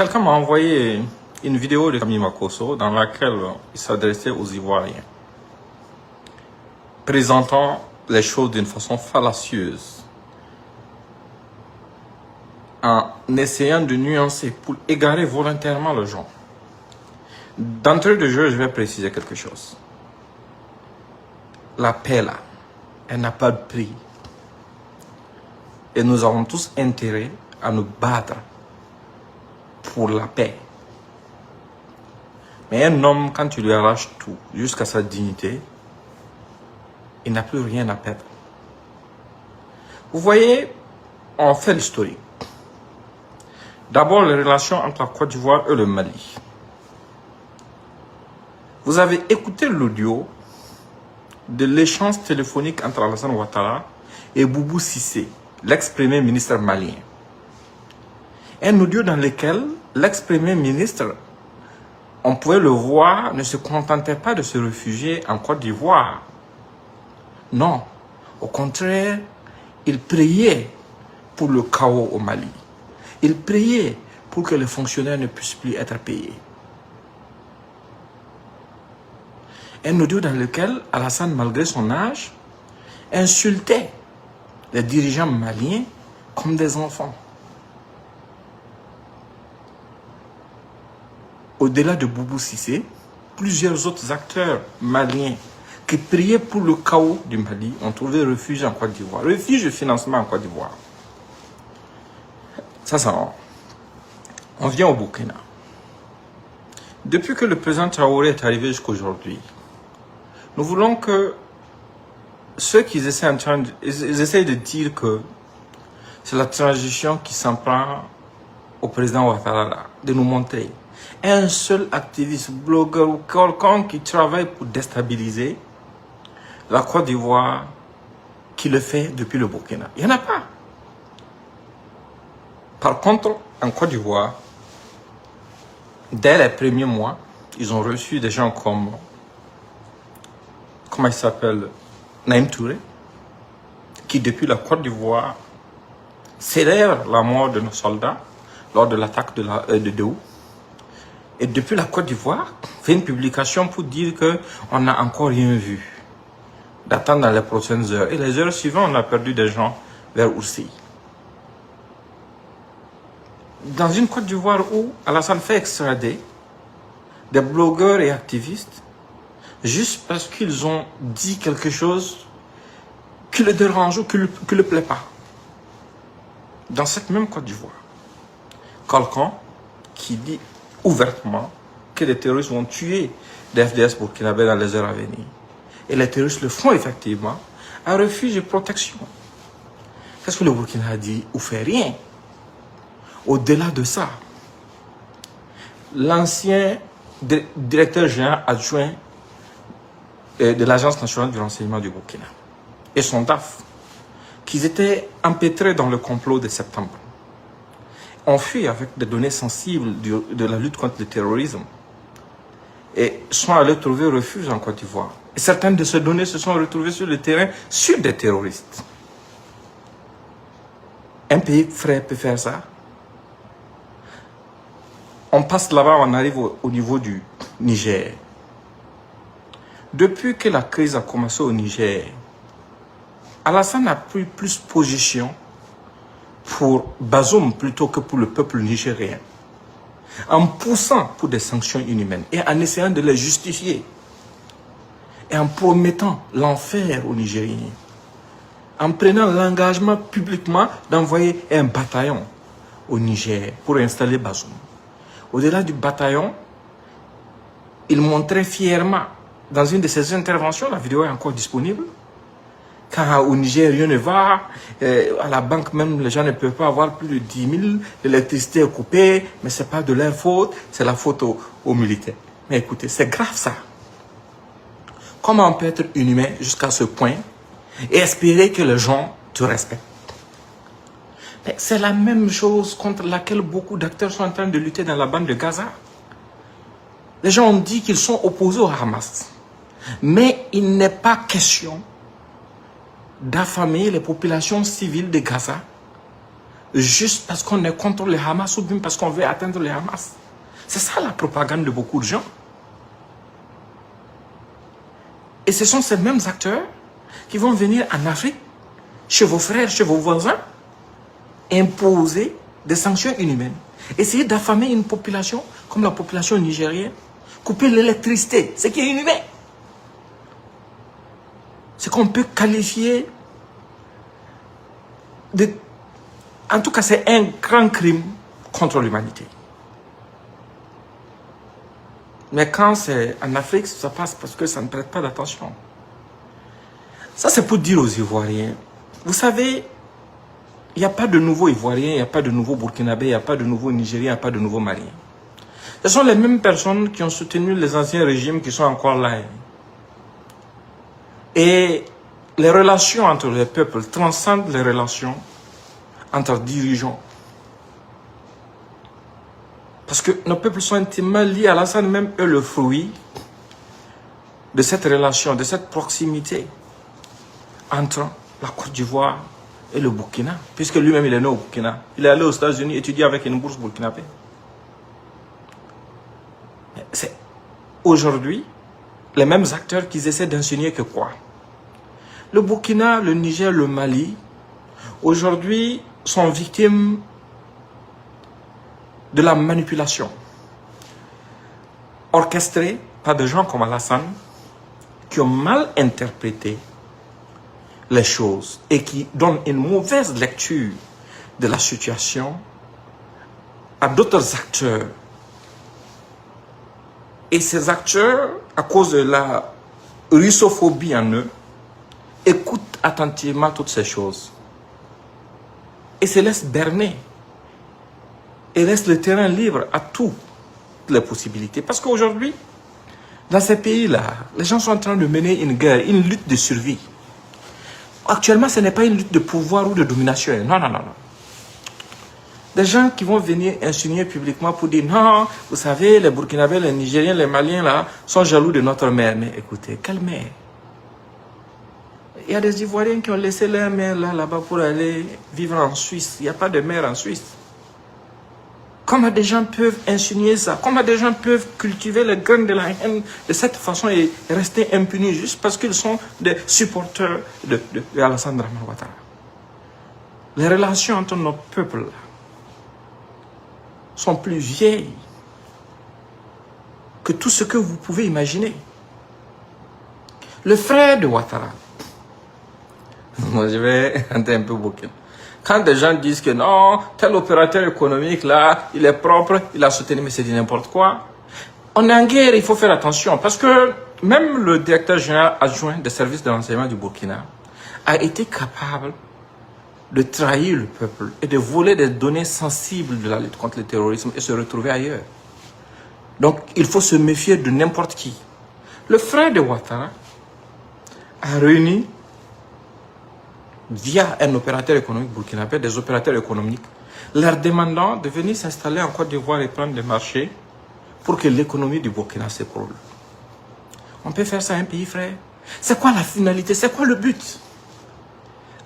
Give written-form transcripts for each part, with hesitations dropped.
Quelqu'un m'a envoyé une vidéo de Camille Makosso dans laquelle il s'adressait aux Ivoiriens, présentant les choses d'une façon fallacieuse, en essayant de nuancer pour égarer volontairement les gens. D'entrée de jeu, je vais préciser quelque chose. La paix, là, elle n'a pas de prix. Et nous avons tous intérêt à nous battre pour la paix. Mais un homme, quand tu lui arraches tout, jusqu'à sa dignité, il n'a plus rien à perdre. Vous voyez, on fait l'historique. D'abord, les relations entre la Côte d'Ivoire et le Mali. Vous avez écouté l'audio de l'échange téléphonique entre Alassane Ouattara et Boubou Cissé, l'ex-premier ministre malien. Un audio dans lequel l'ex-premier ministre, on pouvait le voir, ne se contentait pas de se réfugier en Côte d'Ivoire. Non, au contraire, il priait pour le chaos au Mali. Il priait pour que les fonctionnaires ne puissent plus être payés. Un audio dans lequel Alassane, malgré son âge, insultait les dirigeants maliens comme des enfants. Au-delà de Boubou Cissé, plusieurs autres acteurs maliens qui priaient pour le chaos du Mali ont trouvé refuge en Côte d'Ivoire. Refuge de financement en Côte d'Ivoire. Ça, on vient au Burkina. Depuis que le président Traoré est arrivé jusqu'à aujourd'hui, nous voulons que ceux qui essaient de dire que c'est la transition qui s'en prend au président Ouattara, de nous montrer un seul activiste, blogueur ou quelqu'un qui travaille pour déstabiliser la Côte d'Ivoire qui le fait depuis le Burkina. Il n'y en a pas. Par contre, en Côte d'Ivoire, dès les premiers mois, ils ont reçu des gens comme, comment il s'appelle, Naïm Touré, qui depuis la Côte d'Ivoire célèbre la mort de nos soldats lors de l'attaque de Déou. Et depuis la Côte d'Ivoire, fait une publication pour dire qu'on n'a encore rien vu, d'attendre dans les prochaines heures. Et les heures suivantes, on a perdu des gens vers Oursi. Dans une Côte d'Ivoire où Alassane fait extrader des blogueurs et activistes juste parce qu'ils ont dit quelque chose qui le dérange ou qui ne le plaît pas. Dans cette même Côte d'Ivoire, quelqu'un qui dit ouvertement que les terroristes vont tuer des FDS burkinabés dans les heures à venir. Et les terroristes le font effectivement à refuge de protection. Qu'est-ce que le Burkina a dit? Ou fait rien. Au-delà de ça, l'ancien directeur général adjoint de l'Agence nationale du renseignement du Burkina et son DAF, qu'ils étaient empêtrés dans le complot de septembre, ont fui avec des données sensibles de la lutte contre le terrorisme et sont allés trouver refuge en Côte d'Ivoire. Et certaines de ces données se sont retrouvées sur le terrain sur des terroristes. Un pays frère peut faire ça? On passe là-bas, on arrive au niveau du Niger. Depuis que la crise a commencé au Niger, Alassane a pris plus position pour Bazoum plutôt que pour le peuple nigérien, en poussant pour des sanctions inhumaines et en essayant de les justifier, et en promettant l'enfer aux Nigériens, en prenant l'engagement publiquement d'envoyer un bataillon au Niger pour installer Bazoum. Au-delà du bataillon, il montrait fièrement, dans une de ses interventions, la vidéo est encore disponible, quand au Niger, rien ne va, à la banque même, les gens ne peuvent pas avoir plus de 10 000, l'électricité est coupée, mais ce n'est pas de leur faute, c'est la faute aux militaires. Mais écoutez, c'est grave ça. Comment on peut être inhumain jusqu'à ce point et espérer que les gens te respectent? C'est la même chose contre laquelle beaucoup d'acteurs sont en train de lutter dans la bande de Gaza. Les gens ont dit qu'ils sont opposés au Hamas. Mais il n'est pas question d'affamer les populations civiles de Gaza juste parce qu'on est contre le Hamas ou bien parce qu'on veut atteindre le Hamas. C'est ça la propagande de beaucoup de gens. Et ce sont ces mêmes acteurs qui vont venir en Afrique, chez vos frères, chez vos voisins, imposer des sanctions inhumaines. Essayer d'affamer une population comme la population nigérienne, couper l'électricité, ce qui est inhumain. Ce qu'on peut qualifier de... En tout cas, c'est un grand crime contre l'humanité. Mais quand c'est en Afrique, ça passe parce que ça ne prête pas d'attention. Ça, c'est pour dire aux Ivoiriens, vous savez, il n'y a pas de nouveaux Ivoiriens, il n'y a pas de nouveaux Burkinabés, il n'y a pas de nouveaux Nigériens, il n'y a pas de nouveaux Maliens. Ce sont les mêmes personnes qui ont soutenu les anciens régimes qui sont encore là. Et les relations entre les peuples transcendent les relations entre dirigeants. Parce que nos peuples sont intimement liés. Alassane même est le fruit de cette relation, de cette proximité entre la Côte d'Ivoire et le Burkina. Puisque lui-même, il est né au Burkina. Il est allé aux États-Unis étudier avec une bourse burkinabé. C'est aujourd'hui les mêmes acteurs qui essaient d'insinuer que quoi? Le Burkina, le Niger, le Mali, aujourd'hui, sont victimes de la manipulation orchestrée par des gens comme Alassane qui ont mal interprété les choses et qui donnent une mauvaise lecture de la situation à d'autres acteurs. Et ces acteurs, à cause de la russophobie en eux, écoutent attentivement toutes ces choses et se laissent berner et laissent le terrain libre à toutes les possibilités. Parce qu'aujourd'hui, dans ces pays-là, les gens sont en train de mener une guerre, une lutte de survie. Actuellement, ce n'est pas une lutte de pouvoir ou de domination. Non, non, non, non. Des gens qui vont venir insinuer publiquement pour dire non, vous savez, les Burkinabés, les Nigériens, les Maliens là, sont jaloux de notre mère. Mais écoutez, quelle mère? Il y a des Ivoiriens qui ont laissé leur mère là-bas pour aller vivre en Suisse. Il n'y a pas de mère en Suisse. Comment des gens peuvent insinuer ça? Comment des gens peuvent cultiver les graines de la haine de cette façon et rester impunis juste parce qu'ils sont des supporters de Alassane Dramane Ouattara? Les relations entre nos peuples sont plus vieilles que tout ce que vous pouvez imaginer. Le frère de Ouattara, moi je vais entrer un peu bouquin. Quand des gens disent que non, tel opérateur économique là, il est propre, il a soutenu, mais c'est dit n'importe quoi. On est en guerre, il faut faire attention. Parce que même le directeur général adjoint des services de renseignement du Burkina a été capable de trahir le peuple et de voler des données sensibles de la lutte contre le terrorisme et se retrouver ailleurs. Donc il faut se méfier de n'importe qui. Le frère de Ouattara a réuni via un opérateur économique burkinabé, des opérateurs économiques, leur demandant de venir s'installer en Côte d'Ivoire et prendre des marchés pour que l'économie du Burkina s'écroule. On peut faire ça à un pays frère. C'est quoi la finalité? C'est quoi le but?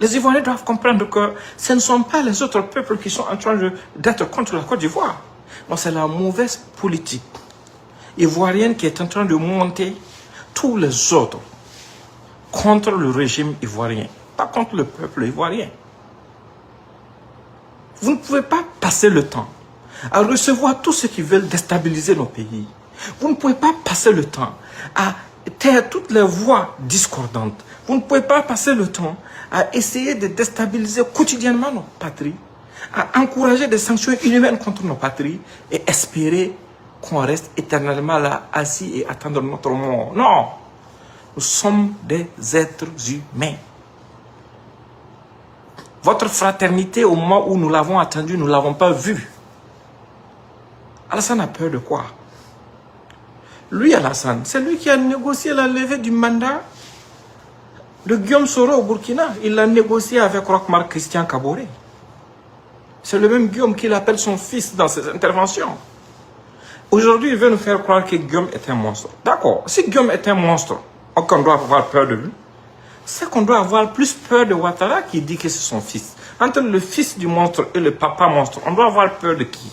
Les Ivoiriens doivent comprendre que ce ne sont pas les autres peuples qui sont en train d'être contre la Côte d'Ivoire. Non, c'est la mauvaise politique ivoirienne qui est en train de monter tous les autres contre le régime ivoirien. Pas contre le peuple ivoirien. Vous ne pouvez pas passer le temps à recevoir tous ceux qui veulent déstabiliser nos pays. Vous ne pouvez pas passer le temps à taire toutes les voix discordantes. Vous ne pouvez pas passer le temps à essayer de déstabiliser quotidiennement nos patries, à encourager des sanctions inhumaines contre nos patries et espérer qu'on reste éternellement là, assis et attendre notre mort. Non! Nous sommes des êtres humains. Votre fraternité, au moment où nous l'avons attendue, nous ne l'avons pas vue. Alassane a peur de quoi? Lui, Alassane, c'est lui qui a négocié la levée du mandat de Guillaume Soro au Burkina. Il l'a négocié avec Roch-Marc Christian Kaboré. C'est le même Guillaume qui l'appelle son fils dans ses interventions. Aujourd'hui, il veut nous faire croire que Guillaume est un monstre. D'accord, si Guillaume est un monstre, on doit avoir peur de lui. c'est qu'on doit avoir plus peur de Ouattara qui dit que c'est son fils. Entre le fils du monstre et le papa monstre, on doit avoir peur de qui?